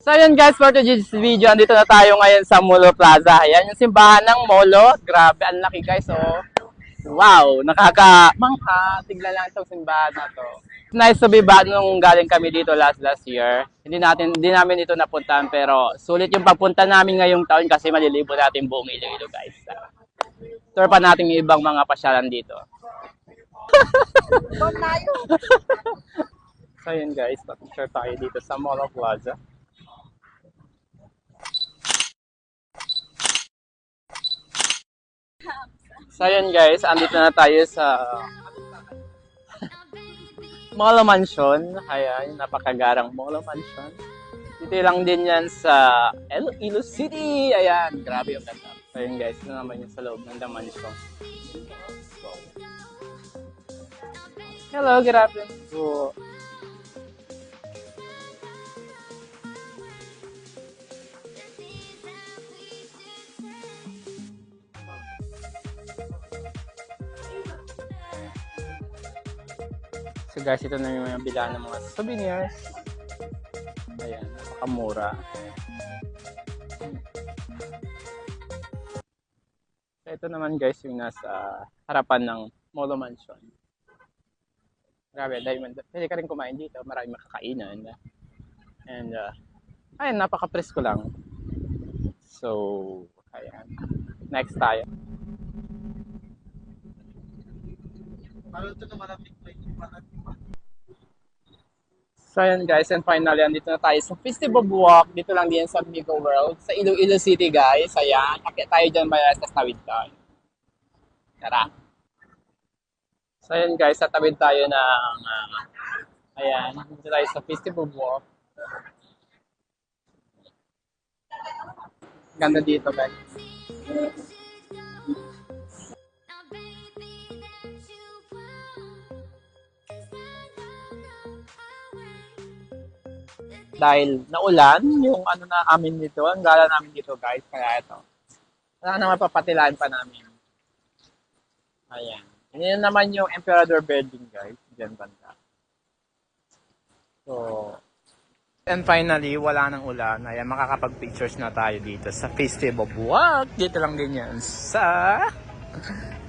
So yun guys, for today's video, andito na tayo ngayon sa Molo Plaza. Ayan yung simbahan ng Molo. Grabe, ang laki guys. Oh. Wow, nakakamangha. Tignan lang itong simbahan na to. It's nice to be back nung galing kami dito last year. Hindi namin ito napuntahan, pero sulit yung pagpunta namin ngayong taon kasi malilibo natin buong Iloilo guys. Tour pa natin yung ibang mga pasyalan dito. So yun guys, picture tayo dito sa Molo Plaza. So yun guys, andito na tayo sa Molo Mansion. Ayan, napakagarang Molo Mansion. Dito lang din yan sa Iloilo City. Ayan, grabe yung ganda. So yun guys, ito naman yung sa loob ng The Mansion. So, hello, good afternoon po. So guys, ito na yung mga bilan ng mga souvenirs. Ayan, napakamura. So ito naman guys yung nasa harapan ng Molo Mansion. Grabe, pwede ka rin kumain dito. Maraming makakainan. And, ayun, napaka-presko lang. So, ayan. Next tayo. So ayan guys, and finally, andito na tayo sa Festival Walk. Dito lang din sa Migo World, sa Iloilo City guys. Ayan, akit tayo dyan ba sa tawid tayo. Tara. So ayan guys, tatawid tayo ng, ayan, dito tayo sa Festival Walk. Ganda dito guys. Dahil naulan, yung ano na amin dito, ang gala namin dito guys, kaya ito. Wala na mapapatilaan pa namin. Ayan. Yan naman yung Emperador Building guys, dyan banda. So, and finally, wala nang ulan. Ayan, makakapag-pictures na tayo dito sa Festival Walk. Dito lang din yan sa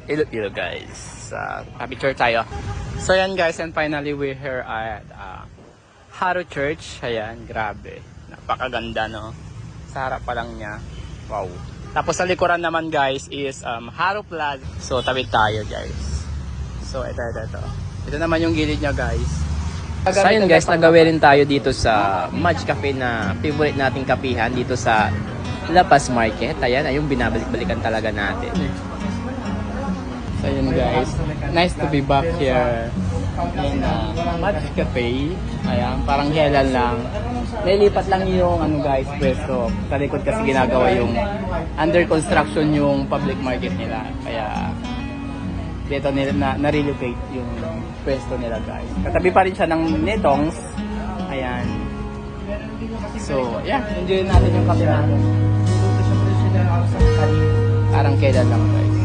Iloilo guys. Picture tayo. So yan guys, and finally we're here at Haro Church. Ayan, grabe. Napakaganda, no? Sa harap pa lang niya. Wow. Tapos sa likuran naman, guys, is Haro Plaza. So, tawid tayo, guys. So, ito. Ito naman yung gilid niya, guys. So, ayun, guys, nagawi rin tayo dito sa Mudge Cafe na favorite nating kapihan dito sa La Paz Market. Ayan, ayun, binabalik-balikan talaga natin. So, ayun, guys. Nice to be back here in Mudge Cafe. Ayan, parang kailan lang. Nilipat lang yung guys, pwesto. Sa likod kasi ginagawa yung under construction yung public market nila. Kaya dito nila na-relocate yung pwesto nila guys. Katabi pa rin siya ng Netongs. Ayan. So, yeah, enjoy natin yung kape natin. Parang kailan lang guys.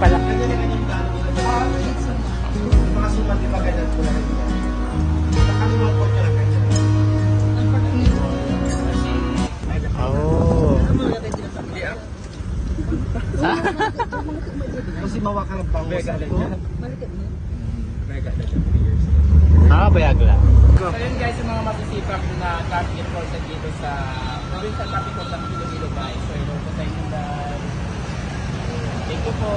Pala. Oh. Kasi mawakang bangus. Bayagla. So yun guys, yung mga masisipag na traffic enforcement dito sa provincial traffic court ng Iloilo guys. So ito po sa inyo guys. Thank you po.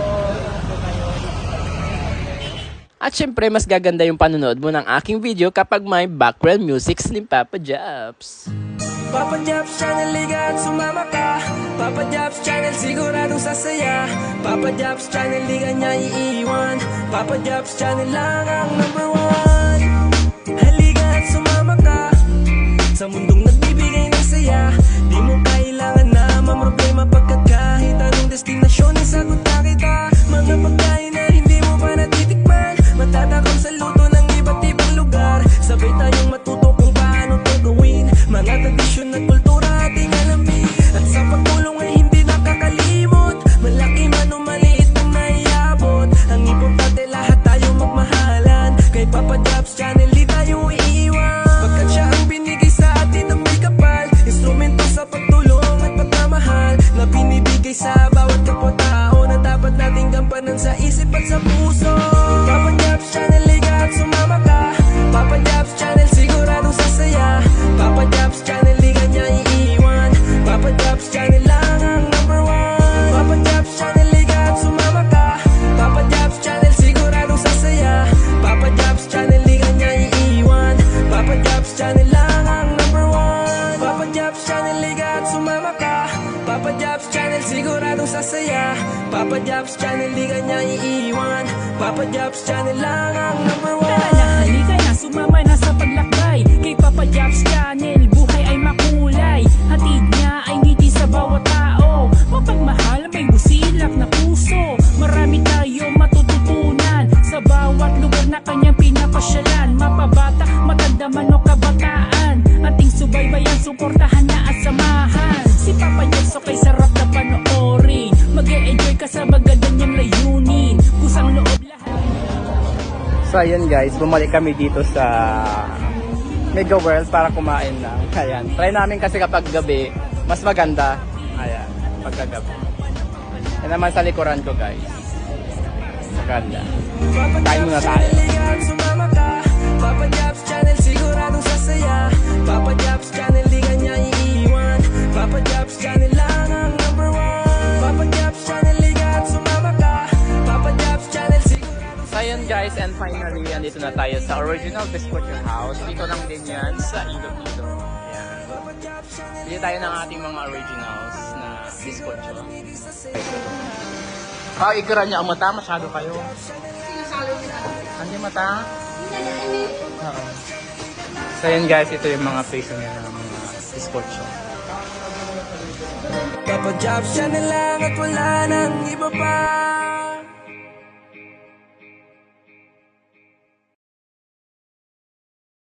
At syempre, mas gaganda yung panonood mo ng aking video kapag may background music ni Papa Jobs. Papa Jobs Channel, liga at sumama ka. Papa Jobs Channel, siguradong sasaya. Papa Jobs Channel, liga niya iiwan. Papa Jobs Channel lang ang number one. Halika at sumama ka sa mundong nagbibigay ng saya. Di mo kailangan na mamroblema pagkat kahit anong destinasyon isagot na kita. Mga pagkain na hindi mo pa natitikman, matatakam sa luto ng iba't ibang lugar. Sabay tayong matuto kung paano ito gawin. Mga tradisyon at kultura ating alamin. At sa pagtulong ay hindi nakakalimot. Malaki man o maliit ang naiabot. Ang importante lahat tayo magmahalan. Kay Papa Jobs Channel, di ka niya iiwan. Papa Jobs Channel lang ang number one. Tara na, halika na, sumama na sa paglakbay. Kay Papa Jobs Channel, buhay ay makulay. Hatid niya ay ngiti sa bawat tao. Mapagmahal, may busilak na puso. Marami tayo matututunan sa bawat lugar na kanyang pinapasyalan. Mapabata, matanda man o kabataan, ating subaybayan, suportahan na at samahan. Si Papa Jobs okay sarap na panoorin. Mag-e-enjoy ka sa maganda niyang layunin. Kusang loob lahat. So ayun guys, bumalik kami dito sa Mega World para kumain lang. Ayan. Try namin kasi kapag gabi, mas maganda. Ayan, pagkagabi. Yan naman sa likuran ko guys. Maganda. Kain muna tayo. Liga't sumama ka. Papa Jobs Channel, siguradong sasaya. Papa Jobs Channel, di ka niya iiwan. Papa Jobs Channel lang ang number one. Papa Jobs Channel, liga't sumama ka. Papa Jobs Channel, siguradong So ayun guys, and finally, andito na tayo sa original Biscuiter House. Dito lang din yan sa Iloilo. Ayan. Bili tayo ng ating mga originals na biscuiter. Ikira niya ang mata, masyado kayo. Hindi mata? Oo. So yun guys, ito yung mga face niya ng mga biscuiter. Papa Jobs Channel lang at wala nang iba pa.